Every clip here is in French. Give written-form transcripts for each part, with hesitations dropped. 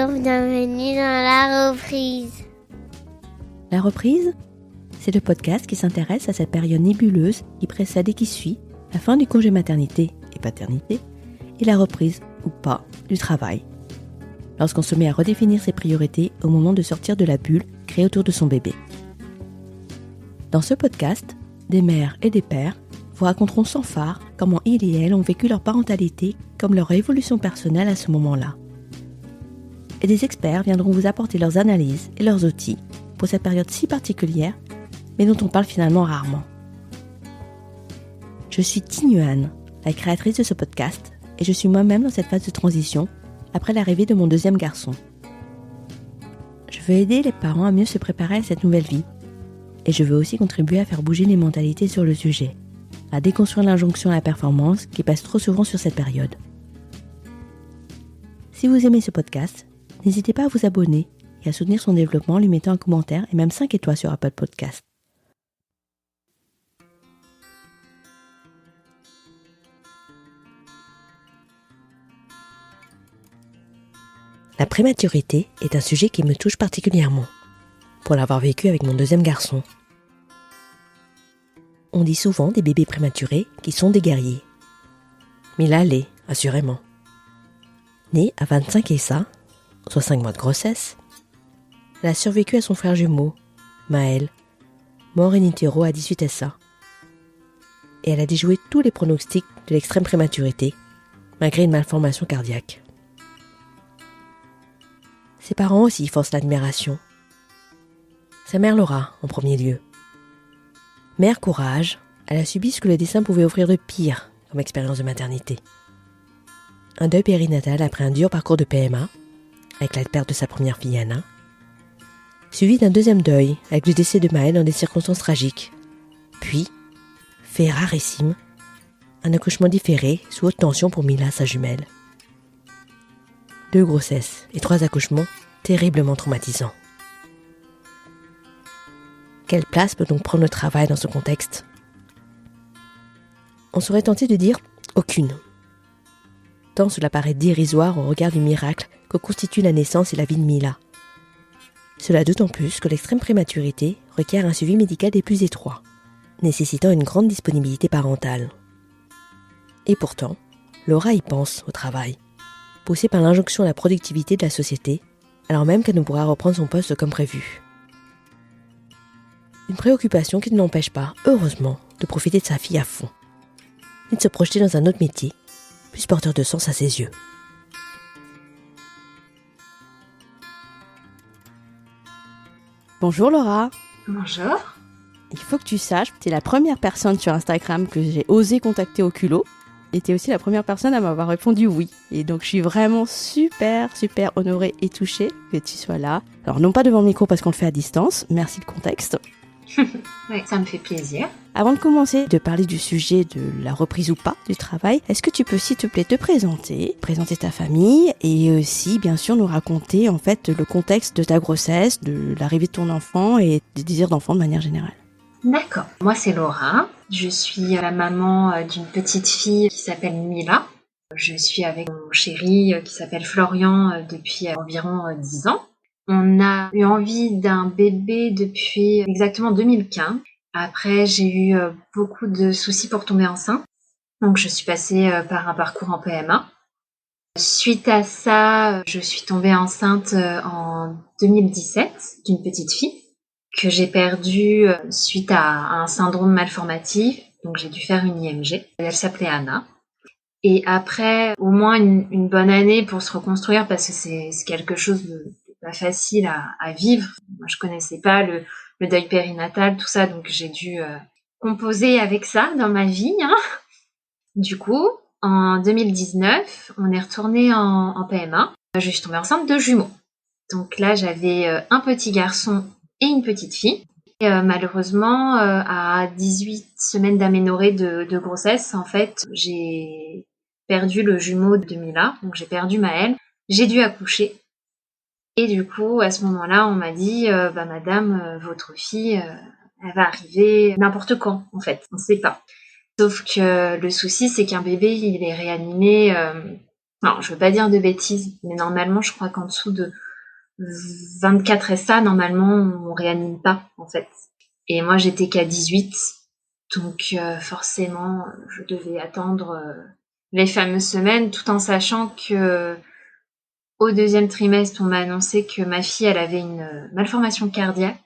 bienvenue dans la reprise. La reprise, c'est le podcast qui s'intéresse à cette période nébuleuse qui précède et qui suit la fin du congé maternité et paternité et la reprise, ou pas, du travail. Lorsqu'on se met à redéfinir ses priorités au moment de sortir de la bulle créée autour de son bébé. Dans ce podcast, des mères et des pères vous raconteront sans phare comment ils et elles ont vécu leur parentalité comme leur évolution personnelle à ce moment-là. Et des experts viendront vous apporter leurs analyses et leurs outils pour cette période si particulière, mais dont on parle finalement rarement. Je suis Tinuan, la créatrice de ce podcast, et je suis moi-même dans cette phase de transition après l'arrivée de mon deuxième garçon. Je veux aider les parents à mieux se préparer à cette nouvelle vie, et je veux aussi contribuer à faire bouger les mentalités sur le sujet, à déconstruire l'injonction à la performance qui passe trop souvent sur cette période. Si vous aimez ce podcast, n'hésitez pas à vous abonner et à soutenir son développement en lui mettant un commentaire et même 5 étoiles sur Apple Podcast. La prématurité est un sujet qui me touche particulièrement, pour l'avoir vécu avec mon deuxième garçon. On dit souvent des bébés prématurés qui sont des guerriers. Mila l'est, assurément. Née à 25 et ça, soit 5 mois de grossesse, elle a survécu à son frère jumeau, Maël, mort in utero à 18 SA. Et elle a déjoué tous les pronostics de l'extrême prématurité, malgré une malformation cardiaque. Ses parents aussi forcent l'admiration. Sa mère Laura, en premier lieu. Mère courage, elle a subi ce que le destin pouvait offrir de pire comme expérience de maternité. Un deuil périnatal après un dur parcours de PMA, avec la perte de sa première fille Anna, suivi d'un deuxième deuil avec le décès de Maël dans des circonstances tragiques. Puis, fait rarissime, un accouchement différé sous haute tension pour Mila, sa jumelle. 2 grossesses et 3 accouchements terriblement traumatisants. Quelle place peut donc prendre le travail dans ce contexte ? On serait tenté de dire aucune. Tant cela paraît dérisoire au regard du miracle que constitue la naissance et la vie de Mila. Cela d'autant plus que l'extrême prématurité requiert un suivi médical des plus étroits, nécessitant une grande disponibilité parentale. Et pourtant, Laura y pense au travail, poussée par l'injonction à la productivité de la société, alors même qu'elle ne pourra reprendre son poste comme prévu. Une préoccupation qui ne l'empêche pas, heureusement, de profiter de sa fille à fond, et de se projeter dans un autre métier, plus porteur de sens à ses yeux. Bonjour Laura. Bonjour. Il faut que tu saches, tu es la première personne sur Instagram que j'ai osé contacter au culot. Et tu es aussi la première personne à m'avoir répondu oui. Et donc je suis vraiment super honorée et touchée que tu sois là. Alors non pas devant le micro parce qu'on le fait à distance, merci le contexte. Oui, ça me fait plaisir. Avant de commencer de parler du sujet de la reprise ou pas du travail, est-ce que tu peux s'il te plaît te présenter ta famille et aussi bien sûr nous raconter en fait le contexte de ta grossesse, de l'arrivée de ton enfant et des désirs d'enfant de manière générale. D'accord. Moi, c'est Laura. Je suis la maman d'une petite fille qui s'appelle Mila. Je suis avec mon chéri qui s'appelle Florian depuis environ 10 ans. On a eu envie d'un bébé depuis exactement 2015. Après, j'ai eu beaucoup de soucis pour tomber enceinte. Donc, je suis passée par un parcours en PMA. Suite à ça, je suis tombée enceinte en 2017 d'une petite fille que j'ai perdue suite à un syndrome malformatif. Donc, j'ai dû faire une IMG. Elle s'appelait Anna. Et après, au moins une bonne année pour se reconstruire parce que c'est quelque chose de pas facile à vivre. Moi, je connaissais pas le deuil périnatal, tout ça, donc j'ai dû composer avec ça dans ma vie. Hein. Du coup, en 2019, on est retourné en PMA. Je suis tombée enceinte de jumeaux. Donc là, j'avais un petit garçon et une petite fille. Et malheureusement, à 18 semaines d'aménorrhée de grossesse, en fait, j'ai perdu le jumeau de Mila, donc j'ai perdu Maël. J'ai dû accoucher. Et du coup, à ce moment-là, on m'a dit, madame, votre fille, elle va arriver n'importe quand, en fait, on ne sait pas. Sauf que le souci, c'est qu'un bébé, il est réanimé Alors, je veux pas dire de bêtises, mais normalement, je crois qu'en dessous de 24 SA, normalement, on réanime pas, en fait. Et moi, j'étais qu'à 18. Donc, forcément, je devais attendre les fameuses semaines, tout en sachant que au deuxième trimestre, on m'a annoncé que ma fille, elle avait une malformation cardiaque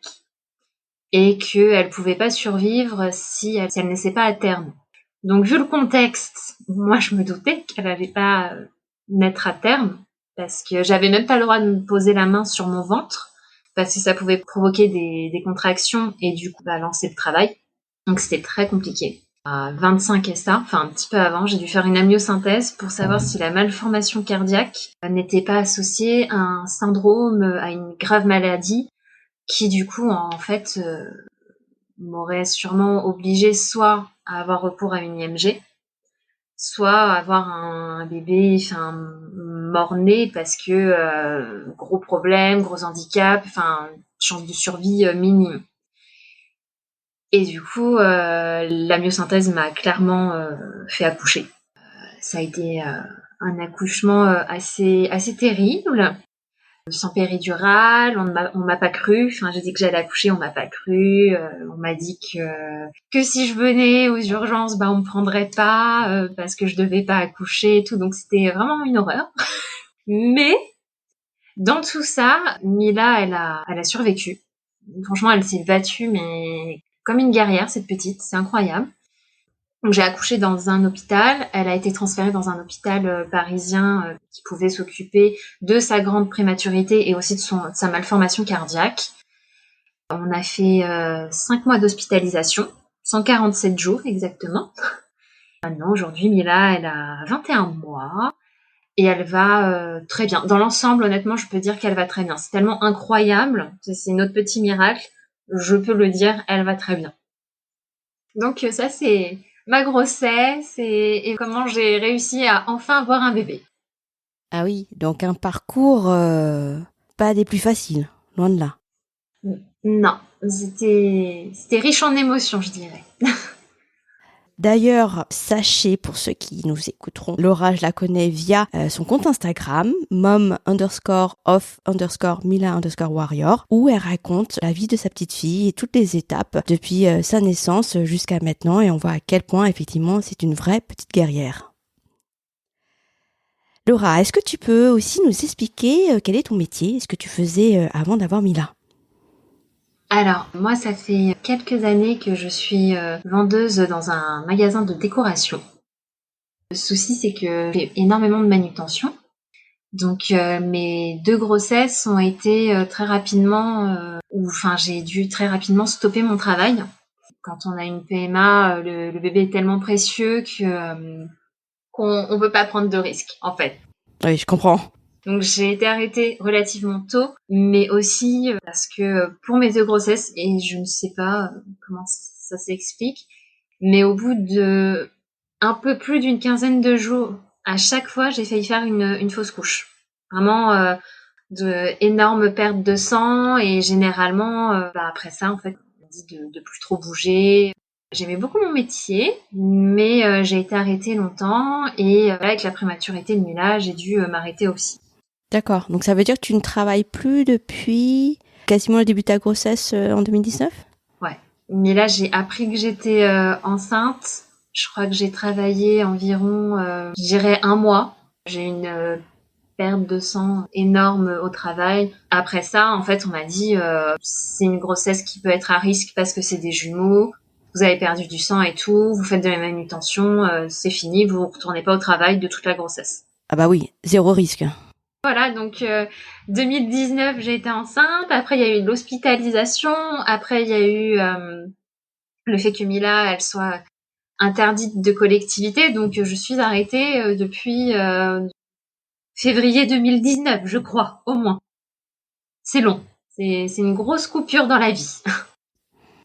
et qu'elle pouvait pas survivre si elle naissait pas à terme. Donc, vu le contexte, moi, je me doutais qu'elle allait pas naître à terme parce que j'avais même pas le droit de me poser la main sur mon ventre parce que ça pouvait provoquer des contractions et du coup, lancer le travail. Donc, c'était très compliqué. À 25 SA, enfin un petit peu avant, j'ai dû faire une amniosynthèse pour savoir si la malformation cardiaque n'était pas associée à un syndrome, à une grave maladie qui du coup en fait m'aurait sûrement obligée soit à avoir recours à une IMG, soit à avoir un bébé mort-né parce que gros problème, gros handicap, chance de survie minime. Et du coup, la myosynthèse m'a clairement fait accoucher. Ça a été un accouchement assez terrible, sans péridurale. On m'a pas cru. Enfin, j'ai dit que j'allais accoucher, on m'a pas cru. On m'a dit que si je venais aux urgences, on me prendrait pas parce que je devais pas accoucher et tout. Donc c'était vraiment une horreur. Mais dans tout ça, Mila, elle a survécu. Franchement, elle s'est battue, mais comme une guerrière, cette petite. C'est incroyable. Donc j'ai accouché dans un hôpital. Elle a été transférée dans un hôpital parisien qui pouvait s'occuper de sa grande prématurité et aussi de sa malformation cardiaque. On a fait 5 mois d'hospitalisation, 147 jours exactement. Maintenant, aujourd'hui, Mila, elle a 21 mois. Et elle va très bien. Dans l'ensemble, honnêtement, je peux dire qu'elle va très bien. C'est tellement incroyable. C'est notre petit miracle. Je peux le dire, elle va très bien. Donc ça, c'est ma grossesse et comment j'ai réussi à enfin avoir un bébé. Ah oui, donc un parcours pas des plus faciles, loin de là. Non, c'était riche en émotions, je dirais. D'ailleurs, sachez, pour ceux qui nous écouteront, Laura, je la connais via son compte Instagram, mom_of_Mila_warrior, où elle raconte la vie de sa petite fille et toutes les étapes depuis sa naissance jusqu'à maintenant, et on voit à quel point, effectivement, c'est une vraie petite guerrière. Laura, est-ce que tu peux aussi nous expliquer quel est ton métier, ce que tu faisais avant d'avoir Mila ? Alors, moi, ça fait quelques années que je suis vendeuse dans un magasin de décoration. Le souci, c'est que j'ai énormément de manutention. Donc, mes 2 grossesses ont été très rapidement, j'ai dû très rapidement stopper mon travail. Quand on a une PMA, le bébé est tellement précieux qu'on peut pas prendre de risques, en fait. Oui, je comprends. Donc j'ai été arrêtée relativement tôt, mais aussi parce que pour mes 2 grossesses, et je ne sais pas comment ça s'explique, mais au bout de un peu plus d'une quinzaine de jours, à chaque fois, j'ai failli faire une fausse couche. Vraiment de énormes pertes de sang et généralement, après ça, en fait, on dit de plus trop bouger. J'aimais beaucoup mon métier, mais j'ai été arrêtée longtemps et avec la prématurité de Mila, j'ai dû m'arrêter aussi. D'accord, donc ça veut dire que tu ne travailles plus depuis quasiment le début de ta grossesse en 2019 ? Ouais, mais là j'ai appris que j'étais enceinte. Je crois que j'ai travaillé environ, je dirais 1 mois. J'ai une perte de sang énorme au travail. Après ça, en fait, on m'a dit c'est une grossesse qui peut être à risque parce que c'est des jumeaux. Vous avez perdu du sang et tout. Vous faites de la manutention, c'est fini. Vous retournez pas au travail de toute la grossesse. Ah bah oui, 0 risque. Voilà, donc 2019, j'ai été enceinte. Après, il y a eu l'hospitalisation. Après, il y a eu le fait que Mila, elle soit interdite de collectivité. Donc, je suis arrêtée depuis février 2019, je crois, au moins. C'est long. C'est une grosse coupure dans la vie.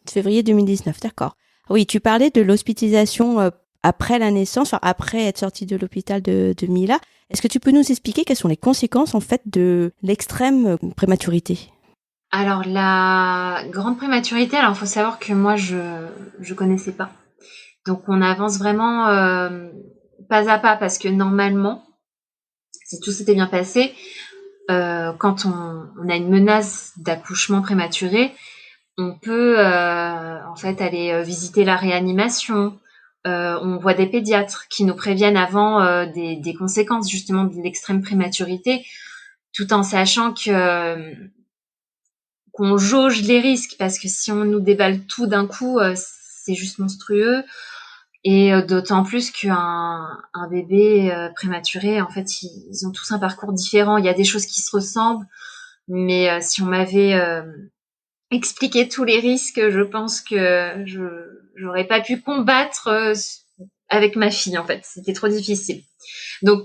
Février 2019, d'accord. Oui, tu parlais de l'hospitalisation après la naissance, enfin, après être sortie de l'hôpital de Mila. Est-ce que tu peux nous expliquer quelles sont les conséquences en fait de l'extrême prématurité ? Alors la grande prématurité, alors faut savoir que moi je connaissais pas. Donc on avance vraiment pas à pas parce que normalement si tout s'était bien passé, quand on a une menace d'accouchement prématuré, on peut en fait aller visiter la réanimation. On voit des pédiatres qui nous préviennent avant des conséquences justement de l'extrême prématurité, tout en sachant qu'on jauge les risques, parce que si on nous déballe tout d'un coup, c'est juste monstrueux. Et d'autant plus qu'un bébé prématuré, en fait, ils ont tous un parcours différent. Il y a des choses qui se ressemblent, mais si on m'avait expliqué tous les risques, je pense que j'aurais pas pu combattre avec ma fille, en fait. C'était trop difficile. Donc,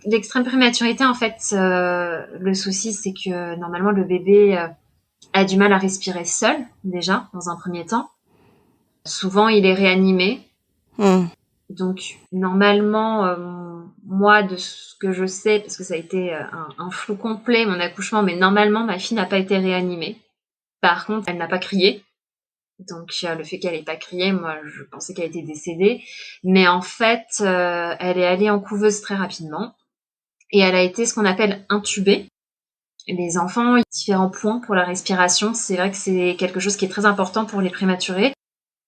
l'extrême prématurité, en fait, le souci, c'est que normalement, le bébé a du mal à respirer seul, déjà, dans un premier temps. Souvent, il est réanimé. Donc, normalement, moi, de ce que je sais, parce que ça a été un flou complet, mon accouchement, mais normalement, ma fille n'a pas été réanimée. Par contre, elle n'a pas crié. Donc, le fait qu'elle n'ait pas crié, moi, je pensais qu'elle était décédée. Mais en fait, elle est allée en couveuse très rapidement. Et elle a été ce qu'on appelle intubée. Les enfants, ils ont différents points pour la respiration. C'est vrai que c'est quelque chose qui est très important pour les prématurés.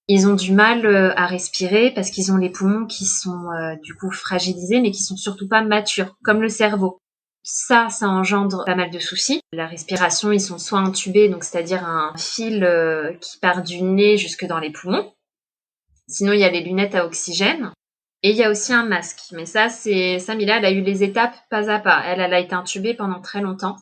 Ils ont du mal à respirer parce qu'ils ont les poumons qui sont du coup fragilisés, mais qui sont surtout pas matures, comme le cerveau. Ça engendre pas mal de soucis. La respiration, ils sont soit intubés, donc c'est-à-dire un fil qui part du nez jusque dans les poumons. Sinon, il y a les lunettes à oxygène. Et il y a aussi un masque. Mais ça, Mila, elle a eu les étapes pas à pas. Elle a été intubée pendant très longtemps.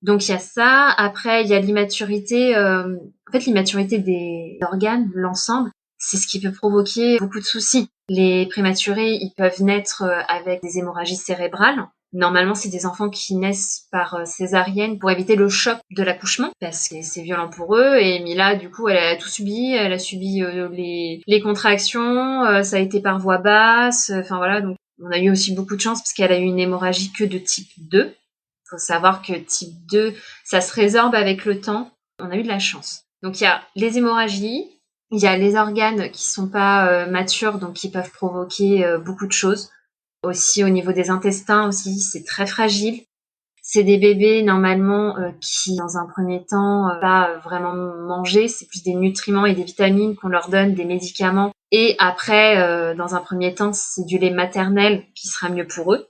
Donc il y a ça. Après, il y a l'immaturité. En fait, l'immaturité des organes, l'ensemble, c'est ce qui peut provoquer beaucoup de soucis. Les prématurés, ils peuvent naître avec des hémorragies cérébrales. Normalement, c'est des enfants qui naissent par césarienne pour éviter le choc de l'accouchement, parce que c'est violent pour eux. Et Mila, du coup, elle a tout subi. Elle a subi les contractions. Ça a été par voie basse. Enfin voilà. Donc, on a eu aussi beaucoup de chance parce qu'elle a eu une hémorragie que de type 2. Faut savoir que type 2, ça se résorbe avec le temps. On a eu de la chance. Donc il y a les hémorragies, il y a les organes qui sont pas matures, donc qui peuvent provoquer beaucoup de choses. Aussi au niveau des intestins aussi, c'est très fragile. C'est des bébés normalement qui, dans un premier temps, pas vraiment manger. C'est plus des nutriments et des vitamines qu'on leur donne, des médicaments. Et après, dans un premier temps, c'est du lait maternel qui sera mieux pour eux.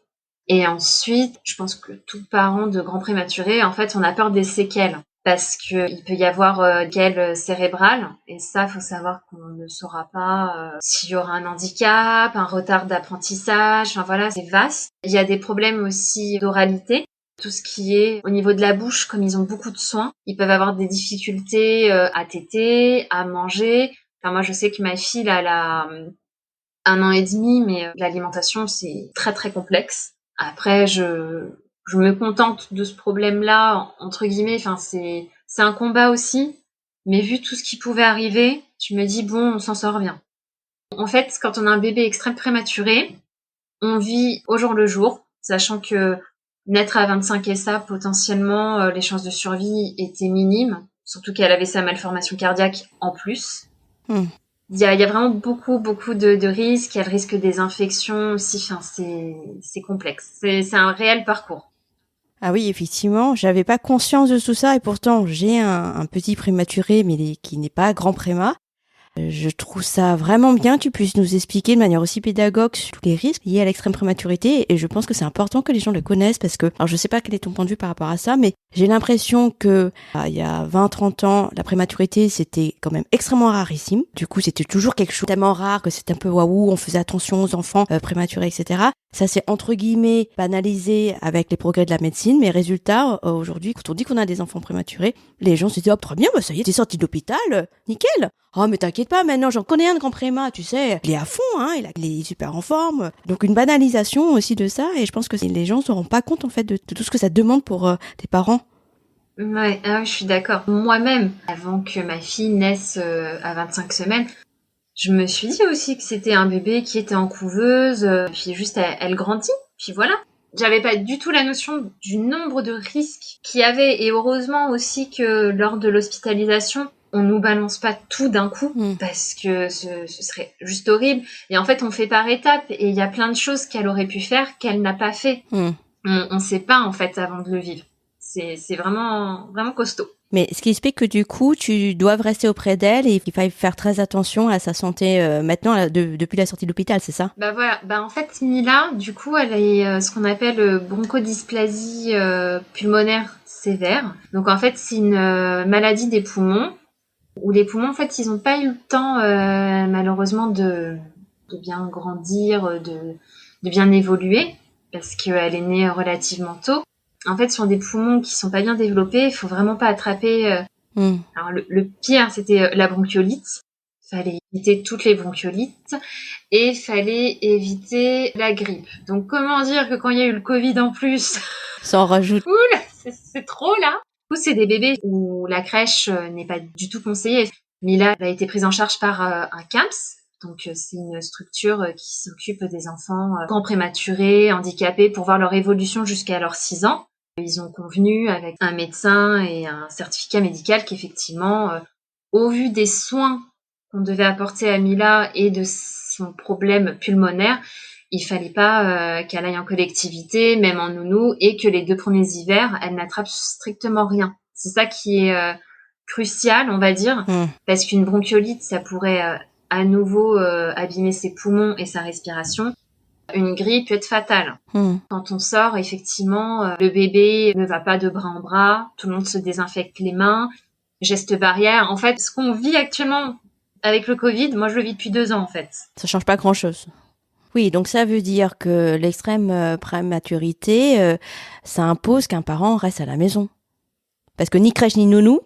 Et ensuite, je pense que tout parent de grands prématurés, en fait, on a peur des séquelles. Parce qu'il peut y avoir des séquelles cérébrales. Et ça, faut savoir qu'on ne saura pas s'il y aura un handicap, un retard d'apprentissage. Enfin voilà, c'est vaste. Il y a des problèmes aussi d'oralité. Tout ce qui est au niveau de la bouche, comme ils ont beaucoup de soins, ils peuvent avoir des difficultés à téter, à manger. Enfin, moi, je sais que ma fille, elle a 1 an et demi, mais l'alimentation, c'est très, très complexe. Après, je me contente de ce problème-là, entre guillemets. Enfin, c'est un combat aussi. Mais vu tout ce qui pouvait arriver, je me dis, bon, on s'en sort bien. En fait, quand on a un bébé extrême prématuré, on vit au jour le jour, sachant que naître à 25 et ça, potentiellement, les chances de survie étaient minimes. Surtout qu'elle avait sa malformation cardiaque en plus. Il y a vraiment beaucoup de risques. Il y a le risque des infections aussi. Enfin, c'est complexe. C'est un réel parcours. Ah oui, effectivement, j'avais pas conscience de tout ça et pourtant j'ai un petit prématuré mais qui n'est pas grand préma. Je trouve ça vraiment bien que tu puisses nous expliquer de manière aussi pédagogue sur tous les risques liés à l'extrême prématurité et je pense que c'est important que les gens le connaissent parce que, alors je sais pas quel est ton point de vue par rapport à ça, mais j'ai l'impression que il y a 20-30 ans, la prématurité c'était quand même extrêmement rarissime. Du coup, c'était toujours quelque chose tellement rare que c'était un peu waouh, on faisait attention aux enfants prématurés, etc. Ça s'est entre guillemets banalisé avec les progrès de la médecine, mais résultat, aujourd'hui, quand on dit qu'on a des enfants prématurés, les gens se disent, oh, très bien, bah ça y est, t'es sorti de l'hôpital, nickel. Oh, mais t'inquiète pas, maintenant j'en connais un de grand préma, tu sais, il est à fond, hein, il est super en forme. Donc une banalisation aussi de ça, et je pense que les gens se rendent pas compte en fait de tout ce que ça demande pour des parents. Ouais, je suis d'accord. Moi-même, avant que ma fille naisse à 25 semaines, je me suis dit aussi que c'était un bébé qui était en couveuse, puis juste elle grandit, puis voilà. J'avais pas du tout la notion du nombre de risques qu'il y avait, et heureusement aussi que lors de l'hospitalisation, on nous balance pas tout d'un coup parce que ce serait juste horrible. Et en fait, on fait par étapes et il y a plein de choses qu'elle aurait pu faire qu'elle n'a pas fait. On sait pas en fait avant de le vivre. C'est vraiment vraiment costaud. Mais ce qui explique que du coup, tu dois rester auprès d'elle et qu'il faille faire très attention à sa santé maintenant depuis la sortie de l'hôpital, c'est ça? Bah voilà, en fait Mila, du coup, elle a ce qu'on appelle bronchodysplasie pulmonaire sévère. Donc en fait, c'est une maladie des poumons où les poumons en fait, ils ont pas eu le temps malheureusement de bien grandir, de bien évoluer parce qu'elle est née relativement tôt. En fait, sur des poumons qui sont pas bien développés, il faut vraiment pas attraper. Alors le pire, c'était la bronchiolite. Fallait éviter toutes les bronchiolites et fallait éviter la grippe. Donc comment dire que quand il y a eu le Covid en plus, ça en rajoute. Oula, c'est trop là. Du coup, c'est des bébés où la crèche n'est pas du tout conseillée. Mila a été prise en charge par un CAMS. Donc c'est une structure qui s'occupe des enfants grands prématurés, handicapés, pour voir leur évolution jusqu'à leurs 6 ans. Ils ont convenu avec un médecin et un certificat médical qu'effectivement, au vu des soins qu'on devait apporter à Mila et de son problème pulmonaire, il fallait pas qu'elle aille en collectivité, même en nounou, et que les 2 premiers hivers, elle n'attrape strictement rien. C'est ça qui est crucial, on va dire, parce qu'une bronchiolite, ça pourrait à nouveau abîmer ses poumons et sa respiration. Une grippe peut être fatale. Quand on sort, effectivement, le bébé ne va pas de bras en bras, tout le monde se désinfecte les mains, gestes barrières. En fait, ce qu'on vit actuellement avec le Covid, moi je le vis depuis 2 ans en fait. Ça change pas grand-chose. Oui, donc ça veut dire que l'extrême prématurité, ça impose qu'un parent reste à la maison. Parce que ni crèche ni nounou,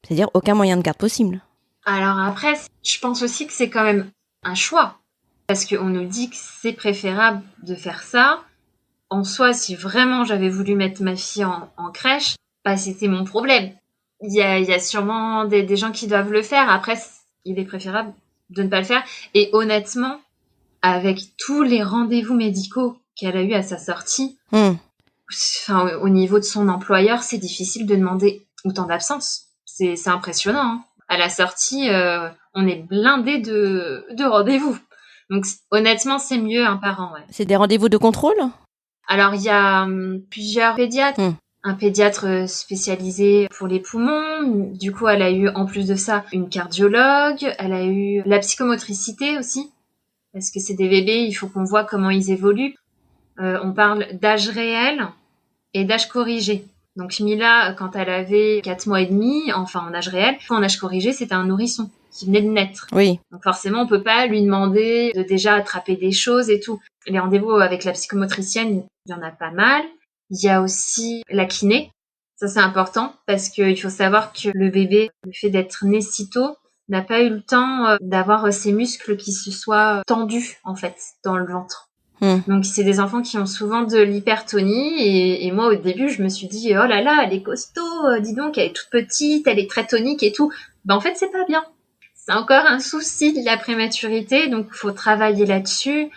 c'est-à-dire aucun moyen de garde possible. Alors après, je pense aussi que c'est quand même un choix. Parce qu'on nous dit que c'est préférable de faire ça. En soi, si vraiment j'avais voulu mettre ma fille en crèche, c'était mon problème. Il y a sûrement des gens qui doivent le faire. Après, il est préférable de ne pas le faire. Et honnêtement, avec tous les rendez-vous médicaux qu'elle a eu à sa sortie, au niveau de son employeur, c'est difficile de demander autant d'absence. C'est impressionnant. Hein. À la sortie, on est blindé de rendez-vous. Donc honnêtement, c'est mieux un parent. Ouais. C'est des rendez-vous de contrôle ? Alors il y a plusieurs pédiatres. Un pédiatre spécialisé pour les poumons. Du coup, elle a eu en plus de ça une cardiologue. Elle a eu la psychomotricité aussi. Parce que c'est des bébés, il faut qu'on voit comment ils évoluent. On parle d'âge réel et d'âge corrigé. Donc Mila, quand elle avait 4 mois et demi, enfin en âge réel, en âge corrigé, c'était un nourrisson qui venait de naître. Oui. Donc forcément, on peut pas lui demander de déjà attraper des choses et tout. Les rendez-vous avec la psychomotricienne, il y en a pas mal. Il y a aussi la kiné. Ça, c'est important parce qu'il faut savoir que le bébé, le fait d'être né si tôt, n'a pas eu le temps d'avoir ses muscles qui se soient tendus, en fait, dans le ventre. Donc, c'est des enfants qui ont souvent de l'hypertonie. Et moi, au début, je me suis dit, oh là là, elle est costaud, dis donc, elle est toute petite, elle est très tonique et tout. En fait, c'est pas bien. C'est encore un souci de la prématurité, donc il faut travailler là-dessus.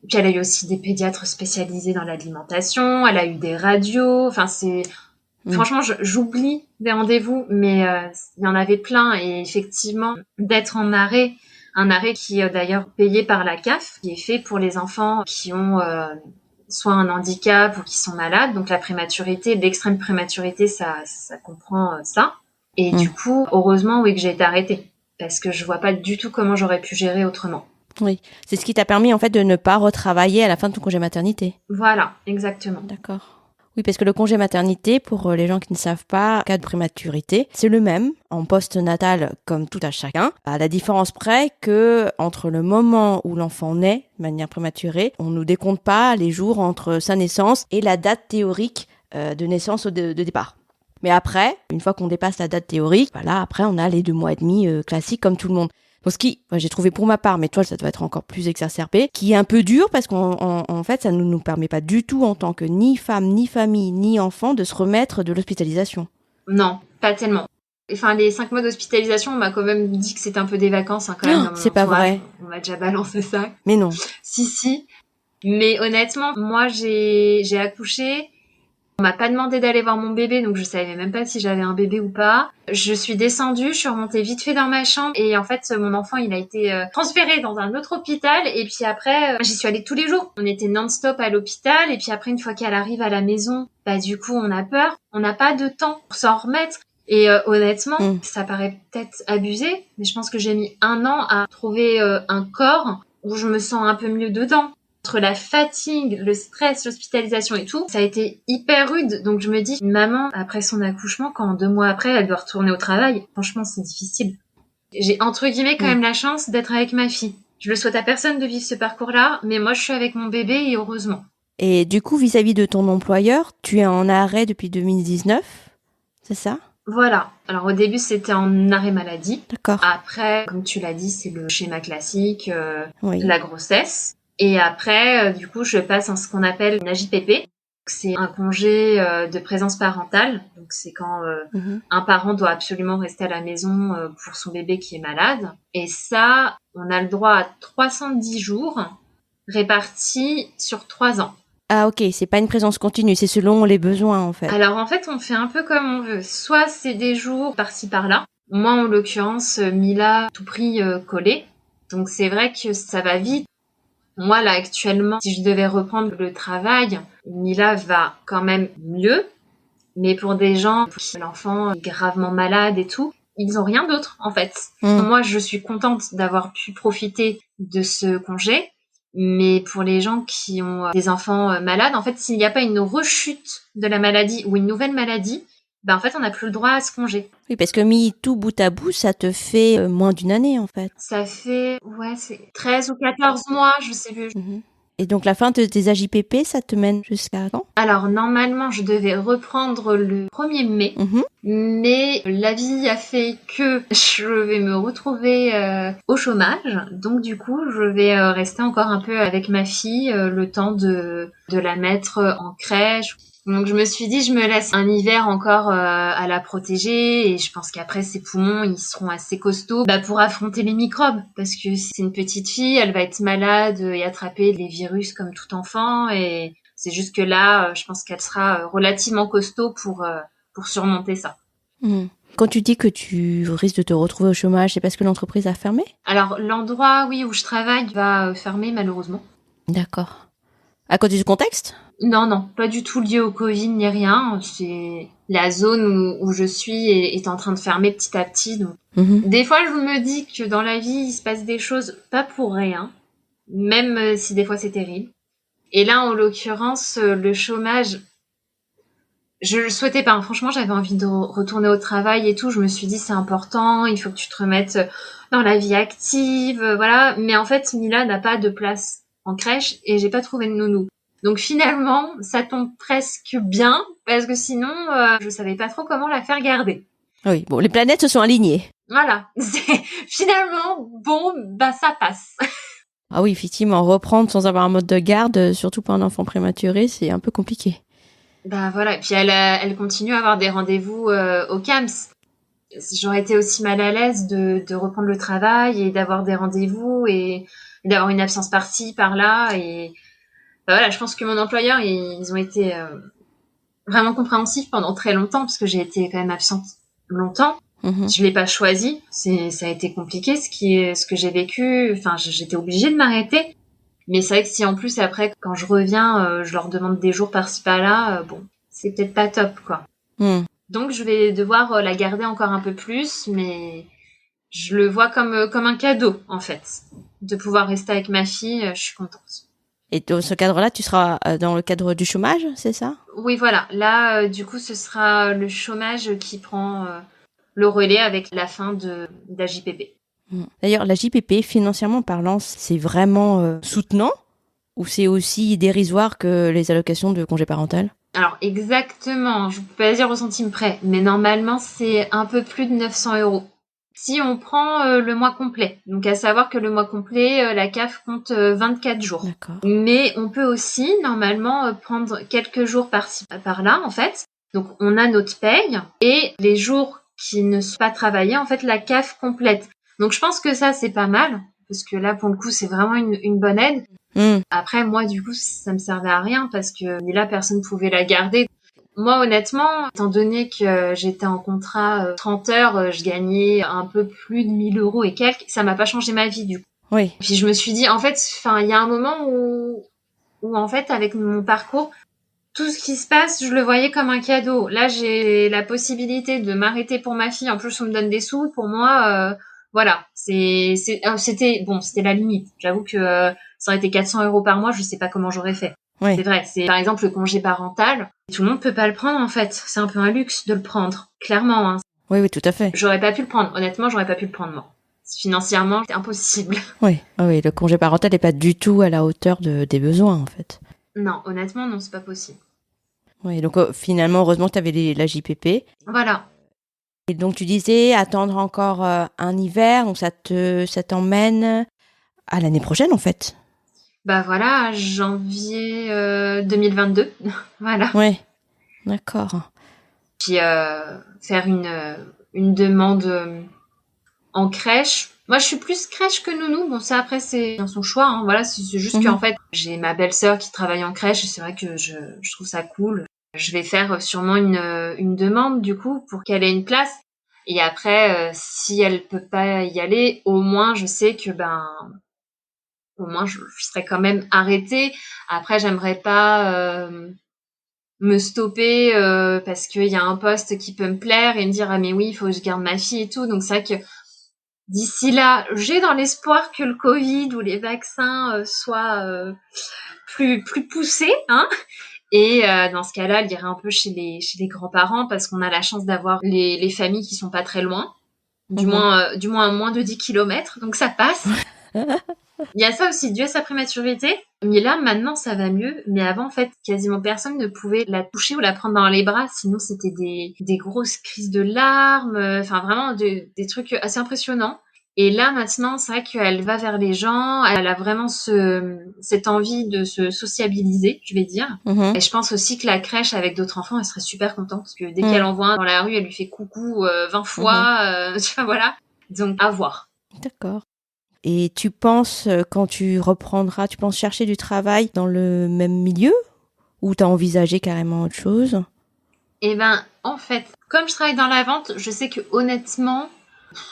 Puis elle a eu aussi des pédiatres spécialisés dans l'alimentation, elle a eu des radios, enfin c'est... Franchement, j'oublie des rendez-vous, mais il y en avait plein, et effectivement, d'être en arrêt, un arrêt qui est d'ailleurs payé par la CAF, qui est fait pour les enfants qui ont soit un handicap ou qui sont malades, donc la prématurité, l'extrême prématurité, ça comprend ça. Et du coup, heureusement, oui, que j'ai été arrêtée, parce que je vois pas du tout comment j'aurais pu gérer autrement. Oui, c'est ce qui t'a permis en fait de ne pas retravailler à la fin de ton congé maternité. Voilà, exactement. D'accord. Oui, parce que le congé maternité, pour les gens qui ne savent pas, en cas de prématurité, c'est le même en post-natal comme tout à chacun, à la différence près que entre le moment où l'enfant naît de manière prématurée, on ne décompte pas les jours entre sa naissance et la date théorique de naissance de départ. Mais après, une fois qu'on dépasse la date théorique, voilà, après on a les 2 mois et demi classiques comme tout le monde. Donc ce qui, j'ai trouvé pour ma part, mais toi ça doit être encore plus exacerbé, qui est un peu dur parce qu'en fait ça ne nous permet pas du tout en tant que ni femme, ni famille, ni enfant de se remettre de l'hospitalisation. Non, pas tellement. Enfin, les 5 mois d'hospitalisation, on m'a quand même dit que c'était un peu des vacances, hein, quand même. C'est pas vrai. On m'a déjà balancé ça. Mais non. Si. Mais honnêtement, moi j'ai accouché On m'a pas demandé d'aller voir mon bébé, donc je savais même pas si j'avais un bébé ou pas. Je suis descendue, je suis remontée vite fait dans ma chambre et en fait mon enfant il a été transféré dans un autre hôpital et puis après j'y suis allée tous les jours. On était non-stop à l'hôpital et puis après une fois qu'elle arrive à la maison, du coup on a peur, on n'a pas de temps pour s'en remettre. Et honnêtement, ça paraît peut-être abusé, mais je pense que j'ai mis 1 an à trouver un corps où je me sens un peu mieux dedans. Entre la fatigue, le stress, l'hospitalisation et tout, ça a été hyper rude. Donc je me dis, une maman, après son accouchement, quand 2 mois après, elle doit retourner au travail, franchement, c'est difficile. J'ai entre guillemets quand même la chance d'être avec ma fille. Je le souhaite à personne de vivre ce parcours-là, mais moi je suis avec mon bébé et heureusement. Et du coup, vis-à-vis de ton employeur, tu es en arrêt depuis 2019, c'est ça ? Voilà. Alors au début, c'était en arrêt maladie. D'accord. Après, comme tu l'as dit, c'est le schéma classique, Oui. la grossesse. Et après, du coup, je passe en ce qu'on appelle une AJPP. C'est un congé de présence parentale. Donc c'est quand un parent doit absolument rester à la maison pour son bébé qui est malade. Et ça, on a le droit à 310 jours répartis sur 3 ans. Ah ok, c'est pas une présence continue, c'est selon les besoins en fait. Alors en fait, on fait un peu comme on veut. Soit c'est des jours par-ci par-là. Moi, en l'occurrence, Mila, tout prix collé. Donc c'est vrai que ça va vite. Moi, là, actuellement, si je devais reprendre le travail, Mila va quand même mieux. Mais pour des gens, qui l'enfant est gravement malade et tout, ils ont rien d'autre, en fait. Moi, je suis contente d'avoir pu profiter de ce congé. Mais pour les gens qui ont des enfants malades, en fait, s'il n'y a pas une rechute de la maladie ou une nouvelle maladie, en fait, on n'a plus le droit à ce congé. Oui, parce que mis tout bout à bout, ça te fait moins d'1 année, en fait. Ça fait, c'est 13 ou 14 mois, je sais plus. Et donc, la fin de tes AJPP, ça te mène jusqu'à quand ? Alors, normalement, je devais reprendre le 1er mai, mais la vie a fait que je vais me retrouver au chômage. Donc, du coup, je vais rester encore un peu avec ma fille, le temps de la mettre en crèche. Donc je me suis dit, je me laisse un hiver encore à la protéger et je pense qu'après ses poumons, ils seront assez costauds pour affronter les microbes parce que c'est une petite fille, elle va être malade et attraper les virus comme tout enfant et c'est juste que là, je pense qu'elle sera relativement costaud pour surmonter ça. Quand tu dis que tu risques de te retrouver au chômage, c'est parce que l'entreprise a fermé ? Alors l'endroit, oui, où je travaille va fermer malheureusement. D'accord. À cause du contexte ? Non, pas du tout lié au Covid ni rien. C'est la zone où je suis est en train de fermer petit à petit. Donc. Des fois, je me dis que dans la vie, il se passe des choses pas pour rien, même si des fois c'est terrible. Et là, en l'occurrence, le chômage, je le souhaitais pas. Franchement, j'avais envie de retourner au travail et tout. Je me suis dit, c'est important, il faut que tu te remettes dans la vie active, voilà. Mais en fait, Mila n'a pas de place en crèche et j'ai pas trouvé de nounou. Donc finalement, ça tombe presque bien parce que sinon, je savais pas trop comment la faire garder. Oui, bon, les planètes se sont alignées. Voilà, c'est finalement bon, ça passe. Ah oui, effectivement, reprendre sans avoir un mode de garde, surtout pour un enfant prématuré, c'est un peu compliqué. Voilà, et puis elle continue à avoir des rendez-vous au CAMS. J'aurais été aussi mal à l'aise de reprendre le travail et d'avoir des rendez-vous et d'avoir une absence par-ci, par-là et voilà, je pense que mon employeur, ils ont été vraiment compréhensifs pendant très longtemps parce que j'ai été quand même absente longtemps. Je l'ai pas choisi, ça a été compliqué ce que j'ai vécu. Enfin, j'étais obligée de m'arrêter. Mais c'est vrai que si en plus après quand je reviens, je leur demande des jours par-ci par-là, c'est peut-être pas top quoi. Donc je vais devoir la garder encore un peu plus, mais je le vois comme un cadeau en fait, de pouvoir rester avec ma fille. Je suis contente. Et dans ce cadre-là, tu seras dans le cadre du chômage, c'est ça ? Oui, voilà. Là, du coup, ce sera le chômage qui prend le relais avec la fin d'AJPP. D'ailleurs, la JPP, financièrement parlant, c'est vraiment soutenant ou c'est aussi dérisoire que les allocations de congé parental ? Alors, exactement. Je ne peux pas dire au centime près, mais normalement, c'est un peu plus de 900 €. Si on prend le mois complet, donc à savoir que le mois complet, la CAF compte 24 jours. D'accord. Mais on peut aussi normalement prendre quelques jours par-ci par-là en fait. Donc on a notre paye et les jours qui ne sont pas travaillés, en fait la CAF complète. Donc je pense que ça c'est pas mal parce que là pour le coup c'est vraiment une bonne aide. Après moi du coup ça me servait à rien parce que là personne pouvait la garder. Moi, honnêtement, étant donné que j'étais en contrat 30 heures, je gagnais un peu plus de 1 000 euros et quelques, ça m'a pas changé ma vie, du coup. Oui. Puis je me suis dit, en fait, il y a un moment où en fait, avec mon parcours, tout ce qui se passe, je le voyais comme un cadeau. Là, j'ai la possibilité de m'arrêter pour ma fille. En plus, on me donne des sous. Pour moi, voilà. C'était la limite. J'avoue que ça aurait été 400 euros par mois. Je sais pas comment j'aurais fait. Oui. C'est vrai. C'est par exemple le congé parental. Tout le monde peut pas le prendre en fait. C'est un peu un luxe de le prendre. Clairement. Hein. Oui, tout à fait. J'aurais pas pu le prendre. Honnêtement, j'aurais pas pu le prendre moi. Financièrement, c'est impossible. Oui, le congé parental n'est pas du tout à la hauteur des besoins en fait. Non, honnêtement, non, c'est pas possible. Oui, donc finalement, heureusement que tu avais la JPP. Voilà. Et donc tu disais attendre encore un hiver, donc ça t'emmène à l'année prochaine en fait. Bah voilà, janvier 2022. Voilà. Oui, d'accord. Puis faire une demande en crèche. Moi, je suis plus crèche que nounou. Bon, ça après c'est dans son choix. Hein. Voilà, c'est juste qu'en fait, j'ai ma belle-sœur qui travaille en crèche et c'est vrai que je trouve ça cool. Je vais faire sûrement une demande du coup pour qu'elle ait une place. Et après, si elle peut pas y aller, au moins je sais que au moins je serai quand même arrêtée. Après, j'aimerais pas me stopper parce qu'il y a un poste qui peut me plaire et me dire ah mais oui, il faut que je garde ma fille et tout. Donc c'est vrai que d'ici là, j'ai dans l'espoir que le Covid ou les vaccins soient plus poussés, hein. Et dans ce cas-là, elle irait un peu chez les grands-parents parce qu'on a la chance d'avoir les familles qui sont pas très loin, du moins à moins de 10 kilomètres, donc ça passe. Il y a ça aussi, dû à sa prématurité. Mais là, maintenant, ça va mieux. Mais avant, en fait, quasiment personne ne pouvait la toucher ou la prendre dans les bras. Sinon, c'était des grosses crises de larmes. Enfin, vraiment des trucs assez impressionnants. Et là, maintenant, c'est vrai qu'elle va vers les gens. Elle a vraiment cette envie de se sociabiliser, je vais dire. Et je pense aussi que la crèche avec d'autres enfants, elle serait super contente. Parce que dès qu'elle en voit un dans la rue, elle lui fait coucou 20 fois. Voilà. Donc, à voir. D'accord. Et tu penses, quand tu reprendras, tu penses chercher du travail dans le même milieu ou t'as envisagé carrément autre chose? Eh ben, en fait, comme je travaille dans la vente, je sais que honnêtement,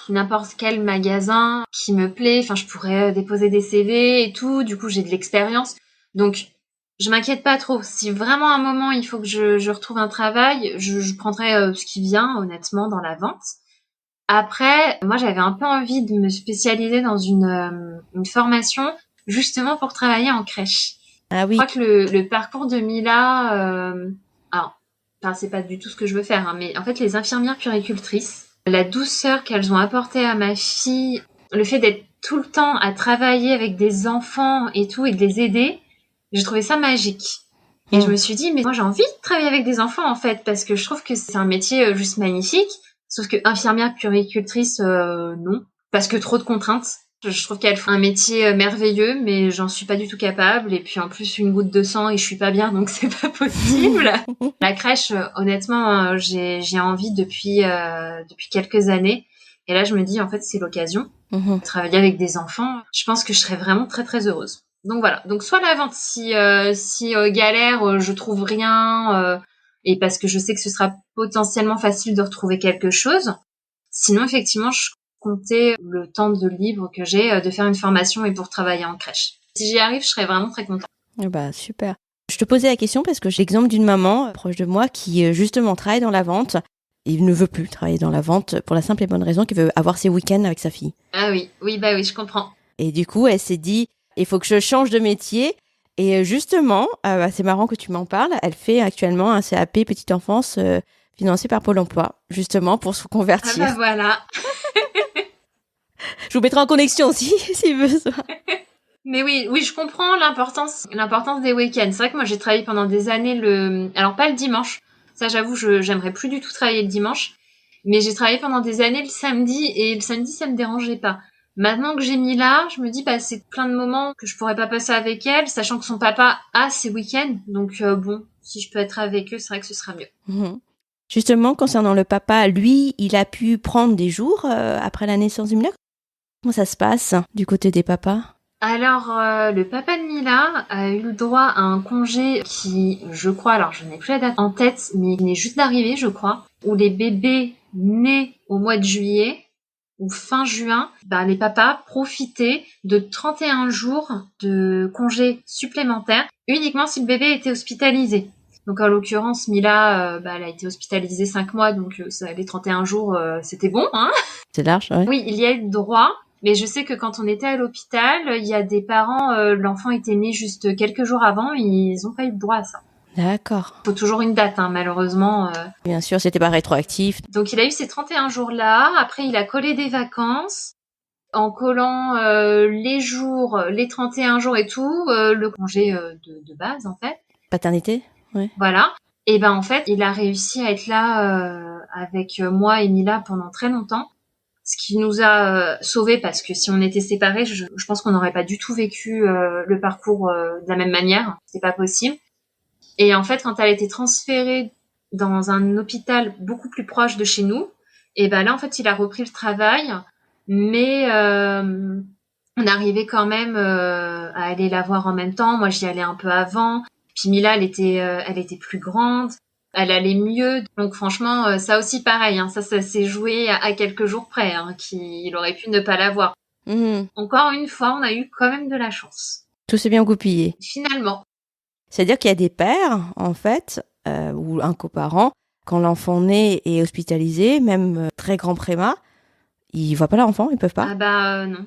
n'importe quel magasin qui me plaît, enfin, je pourrais déposer des CV et tout. Du coup, j'ai de l'expérience. Donc, je m'inquiète pas trop. Si vraiment à un moment, il faut que je retrouve un travail, je prendrai ce qui vient, honnêtement, dans la vente. Après, moi, j'avais un peu envie de me spécialiser dans une formation justement pour travailler en crèche. Ah oui. Je crois que le parcours de Mila, c'est pas du tout ce que je veux faire, hein, mais en fait, les infirmières puéricultrices, la douceur qu'elles ont apportée à ma fille, le fait d'être tout le temps à travailler avec des enfants et tout et de les aider, j'ai trouvé ça magique. Et je me suis dit, mais moi, j'ai envie de travailler avec des enfants, en fait, parce que je trouve que c'est un métier juste magnifique. Sauf que infirmière puéricultrice, non. Parce que trop de contraintes. Je trouve qu'elle fait un métier merveilleux, mais j'en suis pas du tout capable. Et puis en plus, une goutte de sang et je suis pas bien, donc c'est pas possible. La crèche, honnêtement, j'ai envie depuis quelques années. Et là, je me dis, en fait, c'est l'occasion de travailler avec des enfants. Je pense que je serais vraiment très, très heureuse. Donc voilà. Donc soit la vente, si galère, je trouve rien... et parce que je sais que ce sera potentiellement facile de retrouver quelque chose. Sinon, effectivement, je comptais le temps de libre que j'ai de faire une formation et pour travailler en crèche. Si j'y arrive, je serais vraiment très contente. Bah, super. Je te posais la question parce que j'ai l'exemple d'une maman proche de moi qui justement travaille dans la vente. Il ne veut plus travailler dans la vente pour la simple et bonne raison qu'il veut avoir ses week-ends avec sa fille. Ah oui, je comprends. Et du coup, elle s'est dit, il faut que je change de métier. Et justement, c'est marrant que tu m'en parles, elle fait actuellement un CAP Petite Enfance financé par Pôle emploi, justement pour se convertir. Ah bah voilà. Je vous mettrai en connexion aussi, si besoin. Mais oui, je comprends l'importance des week-ends. C'est vrai que moi, j'ai travaillé pendant des années alors pas le dimanche. Ça, j'avoue, j'aimerais plus du tout travailler le dimanche. Mais j'ai travaillé pendant des années le samedi, et le samedi, ça me dérangeait pas. Maintenant que j'ai mis là, je me dis, c'est plein de moments que je pourrais pas passer avec elle, sachant que son papa a ses week-ends. Donc si je peux être avec eux, c'est vrai que ce sera mieux. Justement, concernant le papa, lui, il a pu prendre des jours après la naissance du Mila. Comment ça se passe du côté des papas? Alors, le papa de Mila a eu le droit à un congé qui, je crois, alors je n'ai plus la date en tête, mais il venait juste d'arriver, je crois, où les bébés nés au mois de juillet ou fin juin, les papas profitaient de 31 jours de congé supplémentaires uniquement si le bébé était hospitalisé. Donc en l'occurrence, Mila, elle a été hospitalisée 5 mois, donc les 31 jours, c'était bon, hein. C'est large, ouais. Oui, il y a eu le droit, mais je sais que quand on était à l'hôpital, il y a des parents, l'enfant était né juste quelques jours avant, ils n'ont pas eu le droit à ça. D'accord. Faut toujours une date, hein, malheureusement. Bien sûr, c'était pas rétroactif. Donc il a eu ces 31 jours-là, après il a collé des vacances, en collant les jours, les 31 jours et tout, le congé de base en fait. Paternité, ouais. Voilà. Et en fait, il a réussi à être là avec moi et Mila pendant très longtemps. Ce qui nous a sauvés parce que si on était séparés, je pense qu'on n'aurait pas du tout vécu le parcours de la même manière. C'est pas possible. Et en fait, quand elle a été transférée dans un hôpital beaucoup plus proche de chez nous, et là, en fait, il a repris le travail, mais on arrivait quand même à aller la voir en même temps. Moi, j'y allais un peu avant. Puis Mila, elle était plus grande. Elle allait mieux. Donc franchement, ça aussi pareil, hein, ça s'est joué à quelques jours près, hein, qu'il aurait pu ne pas l'avoir. Encore une fois, on a eu quand même de la chance. Tout s'est bien goupillé. Finalement. C'est-à-dire qu'il y a des pères, en fait, ou un coparent, quand l'enfant naît et est hospitalisé, même très grand préma, ils voient pas l'enfant, ils peuvent pas. Non.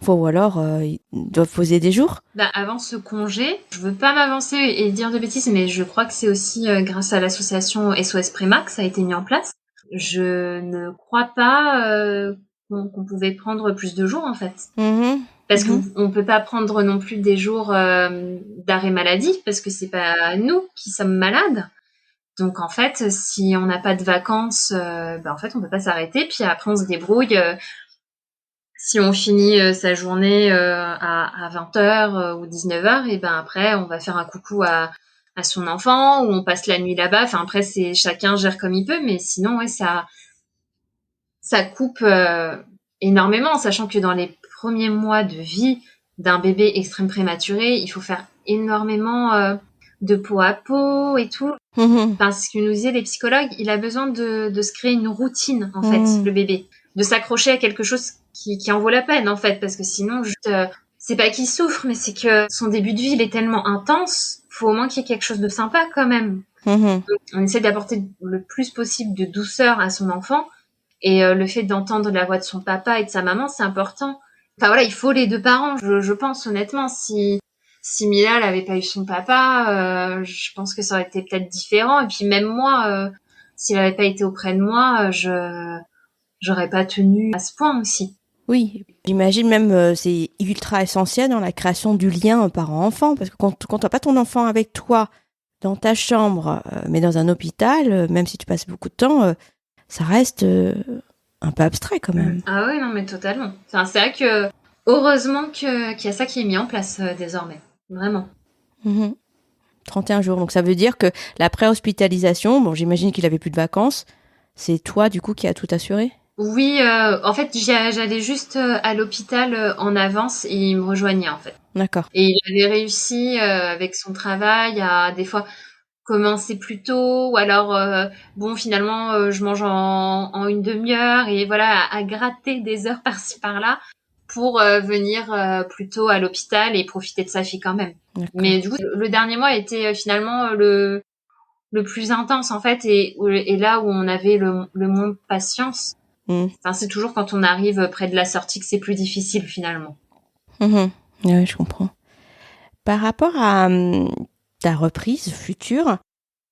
Ou alors, ils doivent poser des jours. Avant ce congé, je veux pas m'avancer et dire de bêtises, mais je crois que c'est aussi grâce à l'association SOS Préma que ça a été mis en place. Je ne crois pas qu'on pouvait prendre plus de jours, en fait. Parce qu'on peut pas prendre non plus des jours d'arrêt maladie, parce que c'est pas nous qui sommes malades. Donc en fait, si on n'a pas de vacances, en fait, on peut pas s'arrêter. Puis après, on se débrouille. Si on finit sa journée à 20h ou 19h, et après, on va faire un coucou à son enfant ou on passe la nuit là-bas. Enfin, après, c'est chacun gère comme il peut, mais sinon, ouais, ça coupe énormément, sachant que dans les premiers mois de vie d'un bébé extrême prématuré, il faut faire énormément de peau à peau et tout. Parce que nous disaient les psychologues, il a besoin de se créer une routine, en fait, le bébé. De s'accrocher à quelque chose qui en vaut la peine, en fait, parce que sinon, juste, c'est pas qu'il souffre, mais c'est que son début de vie, il est tellement intense, faut au moins qu'il y ait quelque chose de sympa, quand même. Donc, on essaie d'apporter le plus possible de douceur à son enfant, et le fait d'entendre la voix de son papa et de sa maman, c'est important. Enfin voilà, il faut les deux parents, je pense honnêtement. Si Mila n'avait pas eu son papa, je pense que ça aurait été peut-être différent. Et puis même moi, s'il n'avait pas été auprès de moi, j'aurais pas tenu à ce point aussi. Oui, j'imagine même c'est ultra essentiel dans la création du lien parent-enfant, parce que quand t'as pas ton enfant avec toi dans ta chambre, mais dans un hôpital, même si tu passes beaucoup de temps, ça reste un peu abstrait quand même. Ah oui, non mais totalement. Enfin, c'est vrai que heureusement qu'il y a ça qui est mis en place désormais. Vraiment. 31 jours, donc ça veut dire que la pré-hospitalisation, bon j'imagine qu'il avait plus de vacances, c'est toi du coup qui as tout assuré ? Oui, en fait, j'allais juste à l'hôpital en avance et il me rejoignait en fait. D'accord. Et il avait réussi avec son travail à des fois commencer plus tôt ou alors finalement je mange en une demi-heure et voilà à gratter des heures par-ci par-là pour venir plus tôt à l'hôpital et profiter de sa fille quand même. D'accord. Mais du coup, le dernier mois était finalement le plus intense en fait et là où on avait le moins de patience. Enfin, c'est toujours quand on arrive près de la sortie que c'est plus difficile finalement. Oui, je comprends. Par rapport à ta reprise future,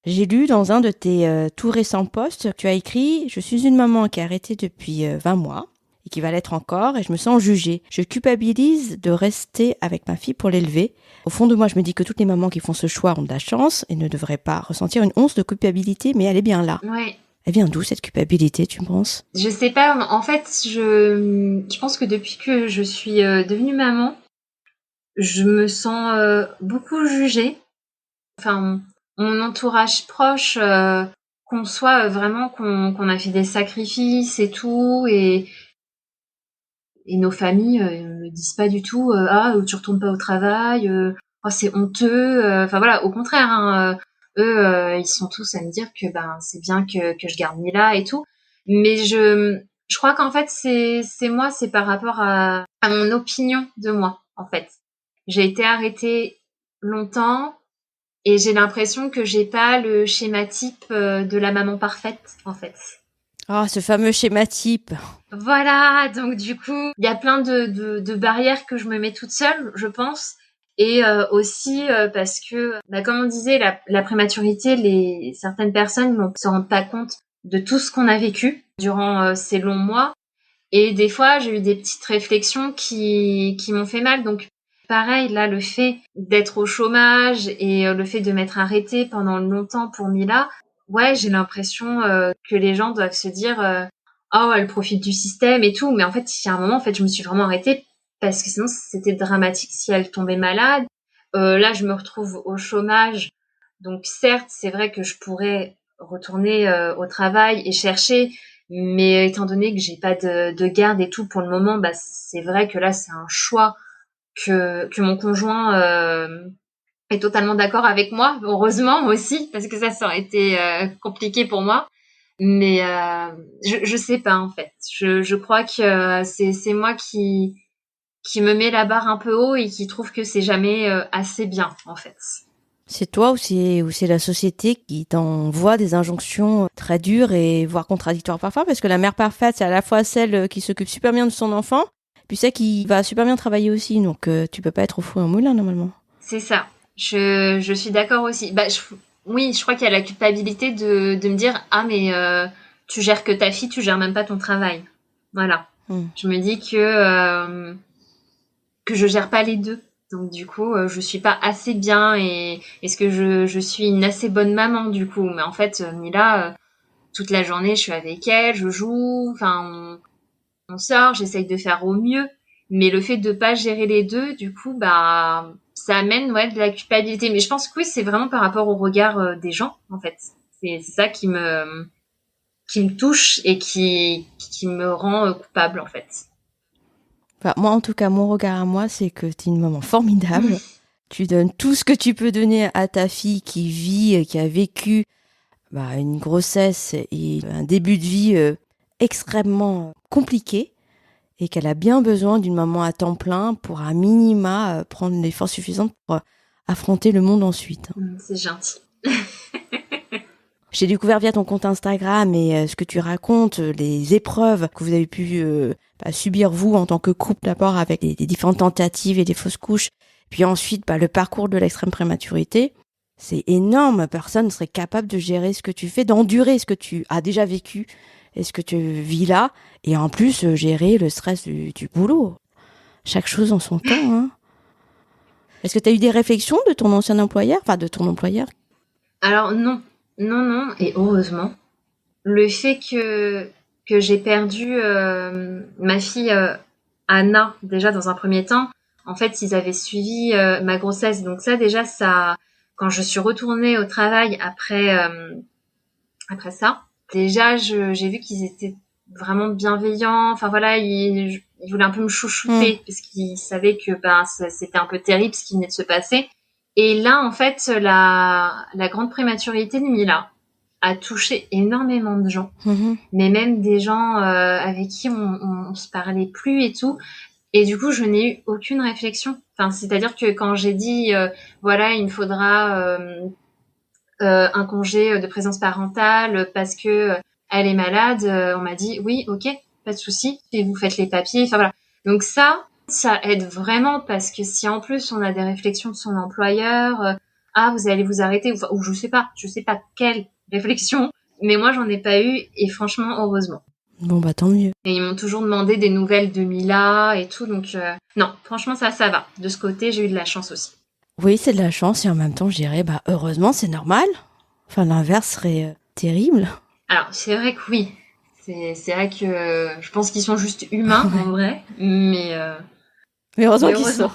j'ai lu dans un de tes tout récents posts, tu as écrit « Je suis une maman qui a arrêté depuis 20 mois et qui va l'être encore et je me sens jugée. Je culpabilise de rester avec ma fille pour l'élever. Au fond de moi, je me dis que toutes les mamans qui font ce choix ont de la chance et ne devraient pas ressentir une once de culpabilité, mais elle est bien là. » Ouais. Elle vient d'où cette culpabilité, tu penses ? Je sais pas. En fait, je pense que depuis que je suis devenue maman, je me sens beaucoup jugée. Enfin, mon entourage proche conçoit vraiment qu'on a fait des sacrifices et tout. Et et nos familles me disent pas du tout ah tu retournes pas au travail, oh c'est honteux, enfin voilà, au contraire hein, eux ils sont tous à me dire que ben c'est bien que je garde Mila et tout, mais je crois qu'en fait c'est moi, c'est par rapport à mon opinion de moi en fait. J'ai été arrêtée longtemps et j'ai l'impression que j'ai pas le schéma type de la maman parfaite en fait. Ah, ce fameux schéma type. Voilà, donc du coup, il y a plein de barrières que je me mets toute seule, je pense. Et aussi parce que, comme on disait, la prématurité, certaines personnes ne se rendent pas compte de tout ce qu'on a vécu durant ces longs mois. Et des fois, j'ai eu des petites réflexions qui m'ont fait mal. Donc pareil, là, le fait d'être au chômage et le fait de m'être arrêtée pendant longtemps pour Mila, ouais, j'ai l'impression que les gens doivent se dire oh, elle profite du système et tout. Mais en fait, il y a un moment, en fait, je me suis vraiment arrêtée parce que sinon, c'était dramatique si elle tombait malade. Là, je me retrouve au chômage. Donc certes, c'est vrai que je pourrais retourner au travail et chercher, mais étant donné que j'ai pas de garde et tout pour le moment, bah c'est vrai que là c'est un choix que mon conjoint est totalement d'accord avec moi, heureusement aussi, parce que ça aurait été compliqué pour moi. Mais je sais pas en fait. Je crois que c'est moi qui me met la barre un peu haut et qui trouve que c'est jamais assez bien en fait. C'est toi ou c'est la société qui t'envoie des injonctions très dures et voire contradictoires parfois, parce que la mère parfaite, c'est à la fois celle qui s'occupe super bien de son enfant, puis celle qui va super bien travailler aussi, donc tu peux pas être au four et au moulin normalement. C'est ça. Je suis d'accord aussi. Oui, je crois qu'il y a la culpabilité de me dire ah mais tu gères que ta fille, tu gères même pas ton travail. Voilà. Je me dis que je gère pas les deux. Donc du coup, je suis pas assez bien et est-ce que je suis une assez bonne maman du coup. Mais en fait, Mila, toute la journée, je suis avec elle, je joue, enfin on sort, j'essaye de faire au mieux. Mais le fait de pas gérer les deux, du coup, bah ça amène de la culpabilité. Mais je pense que oui, c'est vraiment par rapport au regard des gens en fait. C'est ça qui me touche et qui me rend coupable en fait. Enfin, moi, en tout cas, mon regard à moi, c'est que tu es une maman formidable. Tu donnes tout ce que tu peux donner à ta fille qui vit, qui a vécu une grossesse et un début de vie extrêmement compliqué et qu'elle a bien besoin d'une maman à temps plein pour à minima prendre les forces suffisantes pour affronter le monde ensuite. C'est gentil. J'ai découvert via ton compte Instagram et ce que tu racontes, les épreuves que vous avez pu subir vous en tant que couple, d'abord avec les différentes tentatives et des fausses couches, puis ensuite le parcours de l'extrême prématurité. C'est énorme, personne ne serait capable de gérer ce que tu fais, d'endurer ce que tu as déjà vécu et ce que tu vis là, et en plus gérer le stress du boulot. Chaque chose en son temps. Hein. Est-ce que tu as eu des réflexions de ton ancien employeur, de ton employeur ? Alors non, et heureusement. Le fait que j'ai perdu ma fille Anna, déjà dans un premier temps, en fait, ils avaient suivi ma grossesse. Donc ça, déjà, quand je suis retournée au travail après ça, déjà, j'ai vu qu'ils étaient vraiment bienveillants. Enfin voilà, ils voulaient un peu me chouchouter parce qu'ils savaient que c'était un peu terrible ce qui venait de se passer. Et là, en fait, la grande prématurité de Mila a touché énormément de gens, mais même des gens avec qui on se parlait plus et tout. Et du coup, je n'ai eu aucune réflexion. Enfin, c'est-à-dire que quand j'ai dit, il me faudra un congé de présence parentale parce que elle est malade, on m'a dit oui, ok, pas de souci, et vous faites les papiers. Enfin voilà. Donc ça aide vraiment parce que si en plus on a des réflexions de son employeur, vous allez vous arrêter, ou je sais pas quelle réflexion, mais moi j'en ai pas eu et franchement heureusement. Bon tant mieux. Et ils m'ont toujours demandé des nouvelles de Mila et tout, donc non, franchement ça va. De ce côté, j'ai eu de la chance aussi. Oui, c'est de la chance et en même temps, je dirais, heureusement, c'est normal. Enfin, l'inverse serait terrible. Alors, c'est vrai que oui. C'est vrai que je pense qu'ils sont juste humains, en vrai. Mais heureusement qu'ils sont.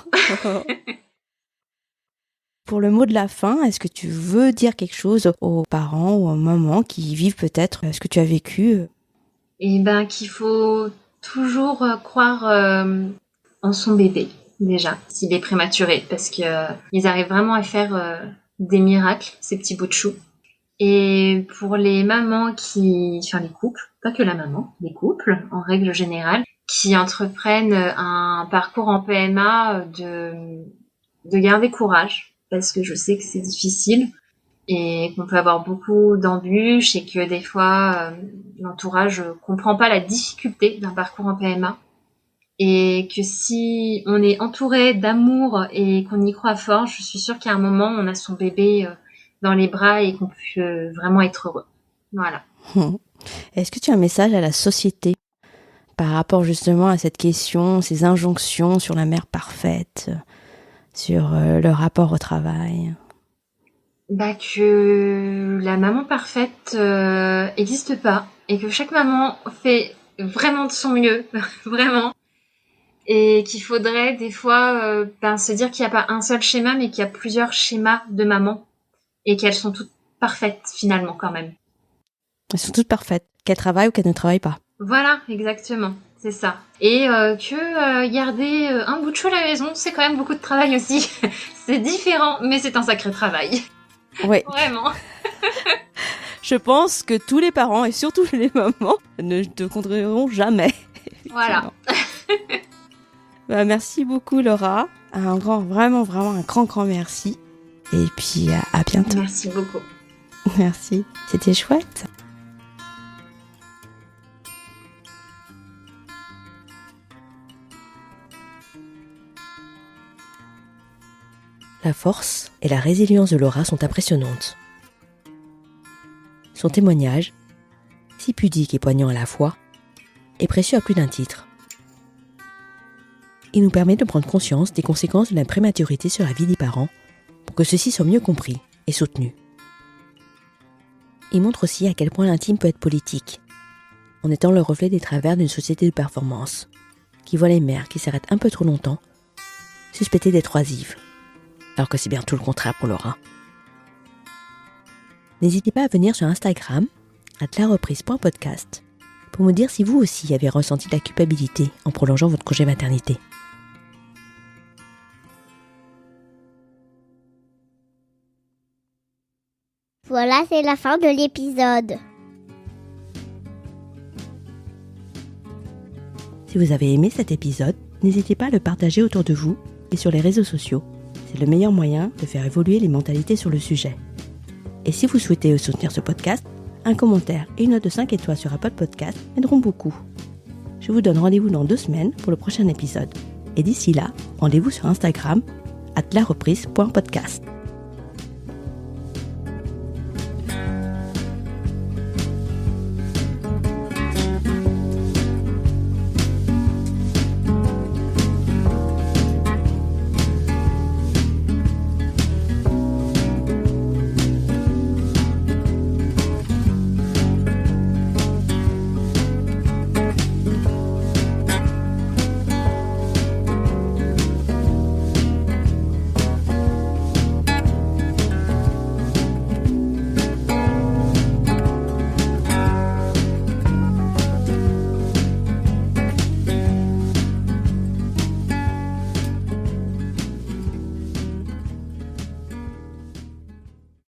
Pour le mot de la fin, est-ce que tu veux dire quelque chose aux parents ou aux mamans qui vivent peut-être ce que tu as vécu ? Et qu'il faut toujours croire en son bébé, déjà, s'il est prématuré, parce que ils arrivent vraiment à faire des miracles, ces petits bouts de chou. Et pour les mamans les couples, pas que la maman, les couples, en règle générale, qui entreprennent un parcours en PMA, de garder courage, parce que je sais que c'est difficile et qu'on peut avoir beaucoup d'embûches et que des fois, l'entourage comprend pas la difficulté d'un parcours en PMA. Et que si on est entouré d'amour et qu'on y croit fort, je suis sûre qu'à un moment, on a son bébé dans les bras et qu'on peut vraiment être heureux. Voilà. Est-ce que tu as un message à la société par rapport justement à cette question, ces injonctions sur la mère parfaite, sur le rapport au travail? Que la maman parfaite existe pas et que chaque maman fait vraiment de son mieux, vraiment. Et qu'il faudrait des fois se dire qu'il n'y a pas un seul schéma, mais qu'il y a plusieurs schémas de maman et qu'elles sont toutes parfaites finalement quand même. Elles sont toutes parfaites, qu'elles travaillent ou qu'elles ne travaillent pas. Voilà, exactement, c'est ça. Et que garder un bout de chou à la maison, c'est quand même beaucoup de travail aussi. C'est différent, mais c'est un sacré travail. Oui. Vraiment. Je pense que tous les parents, et surtout les mamans, ne te contrediront jamais. Voilà. Merci beaucoup Laura. Vraiment un grand merci. Et puis à bientôt. Merci beaucoup. Merci, c'était chouette. La force et la résilience de Laura sont impressionnantes. Son témoignage, si pudique et poignant à la fois, est précieux à plus d'un titre. Il nous permet de prendre conscience des conséquences de la prématurité sur la vie des parents pour que ceux-ci soient mieux compris et soutenus. Il montre aussi à quel point l'intime peut être politique, en étant le reflet des travers d'une société de performance, qui voit les mères qui s'arrêtent un peu trop longtemps, suspectées d'être oisives, alors que c'est bien tout le contraire pour Laura. N'hésitez pas à venir sur Instagram, @lareprise.podcast, pour me dire si vous aussi avez ressenti de la culpabilité en prolongeant votre congé maternité. Voilà, c'est la fin de l'épisode. Si vous avez aimé cet épisode, n'hésitez pas à le partager autour de vous et sur les réseaux sociaux. C'est le meilleur moyen de faire évoluer les mentalités sur le sujet. Et si vous souhaitez soutenir ce podcast, un commentaire et une note de 5 étoiles sur Apple Podcast m'aideront beaucoup. Je vous donne rendez-vous dans 2 semaines pour le prochain épisode. Et d'ici là, rendez-vous sur Instagram @lareprise.podcast.